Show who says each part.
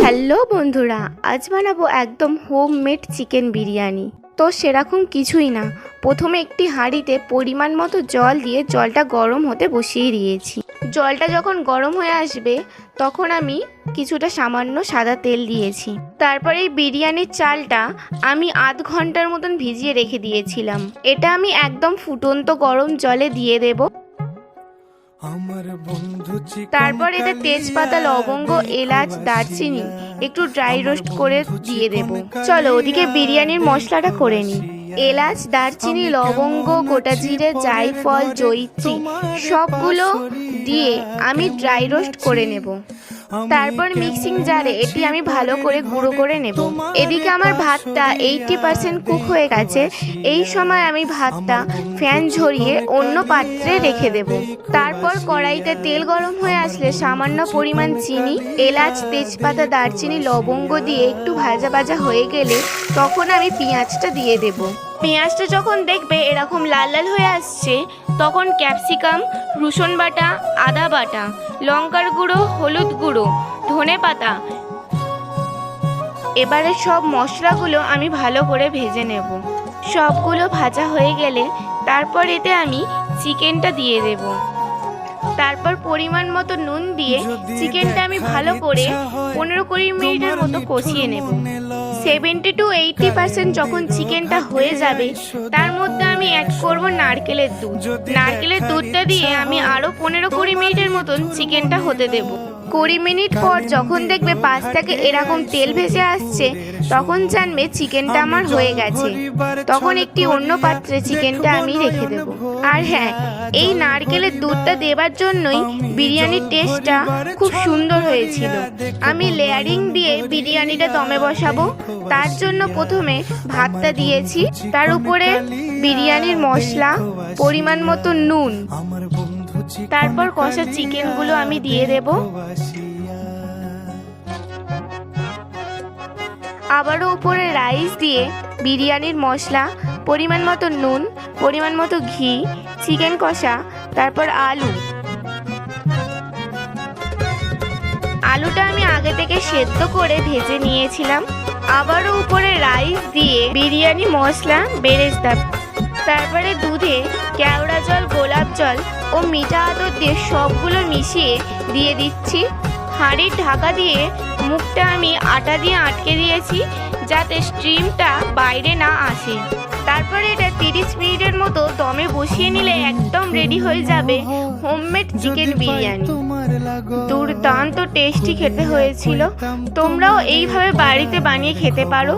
Speaker 1: Hello বন্ধুরা, আজ বানাবো একদম হোমমেড চিকেন বিরিয়ানি। তো সেরকম কিছুই না, প্রথমে একটি হাঁড়িতে পরিমাণ মতো জল দিয়ে জলটা গরম হতে বসিয়ে দিয়েছি। জলটা যখন গরম হয়ে আসবে তখন আমি কিছুটা সামান্য সাদা তেল দিয়েছি। তারপরে এই বিরিয়ানির চালটা আমি আধ ঘন্টার মতন ভিজিয়ে রেখে দিয়েছিলাম। এটা আমি একদম ফুটন্ত গরম জলে দিয়ে দেব। তারপর এতে তেজপাতা, লবঙ্গ, এলাচ, দারচিনি একটু ড্রাই রোস্ট করে দিয়ে দেব। চলো ওদিকে বিরিয়ানির মশলাটা করে নিই। এলাচ, দারচিনি, লবঙ্গ, গোটা জিরে, জায়ফল, জয়িত্রী সবগুলো দিয়ে আমি ড্রাই রোস্ট করে নেব। তারপর মিক্সিং জারে এটি আমি ভালো করে গুঁড়ো করে নেব। এদিকে আমার ভাতটা 80% কুক হয়ে গেছে। এই সময় আমি ভাতটা ফ্যান ঝরিয়ে অন্য পাত্রে রেখে দেব। তারপর কড়াইতে তেল গরম হয়ে আসলে সামান্য পরিমাণ চিনি, এলাচ, তেজপাতা, দারচিনি, লবঙ্গ দিয়ে একটু ভাজা ভাজা হয়ে গেলে তখন আমি পেঁয়াজটা দিয়ে দেব। পেঁয়াজটা যখন দেখবে এরকম লাল লাল হয়ে আসছে তখন ক্যাপসিকাম, রসুন বাটা, আদা বাটা, লঙ্কার গুঁড়ো, হলুদ গুঁড়ো, ধনে পাতা, এবারে সব মশলাগুলো আমি ভালো করে ভেজে নেব। সবগুলো ভাজা হয়ে গেলে তারপর এতে আমি চিকেনটা দিয়ে দেব। তারপর পরিমাণ মতো নুন দিয়ে চিকেনটা আমি ভালো করে 15-20 মিনিটের মতো কষিয়ে নেব। 70 to 80% যখন চিকেনটা হয়ে যাবে তার মধ্যে আমি অ্যাড করব নারকেলের দুধ। নারকেলের দুধটা দিয়ে আমি আরও 15-20 মিনিটের মতন চিকেনটা হতে দেব। 20 মিনিট পর যখন দেখবে পাশ থেকে এরকম তেল ভেসে আসছে তখন জানবে চিকেনটা আমার হয়ে গেছে। তখন একটি অন্য পাত্রে চিকেনটা আমি রেখে দেব। আর হ্যাঁ, এই নারকেলের দুধটা দেবার জন্যই বিরিয়ানির টেস্টটা খুব সুন্দর হয়েছিল। আমি লেয়ারিং দিয়ে বিরিয়ানিটা দমে বসাবো। তার জন্য প্রথমে ভাতটা দিয়েছি, তার উপরে বিরিয়ানির মশলা, পরিমাণ মতো নুন, তারপর কষা চিকেনগুলো আমি দিয়ে দেব। আবারও উপরে রাইস দিয়ে বিরিয়ানির মশলা, পরিমাণ মতো নুন, পরিমাণ মতো ঘি, চিকেন কষা, তারপর আলুটা আমি আগে থেকে সেদ্ধ করে ভেজে নিয়েছিলাম। আবারও উপরে রাইস দিয়ে বিরিয়ানি মশলা, বেরেস্তা, তারপরে দুধে কেওড়া জল, গোলাপ জল ও মিঠা আদর দিয়ে সবগুলো মিশিয়ে দিয়ে দিচ্ছি। হাঁড়ির ঢাকা দিয়ে মুখটা আমি আটা দিয়ে আটকে দিয়েছি যাতে স্টিমটা বাইরে না আসে। তারপরে এটা 30 মিনিটের মতো দমে বসিয়ে নিলে একদম রেডি হয়ে যাবে হোমমেড চিকেন বিরিয়ানি। দুর্দান্ত টেস্টি খেতে হয়েছিল। তোমরাও এইভাবে বাড়িতে বানিয়ে খেতে পারো।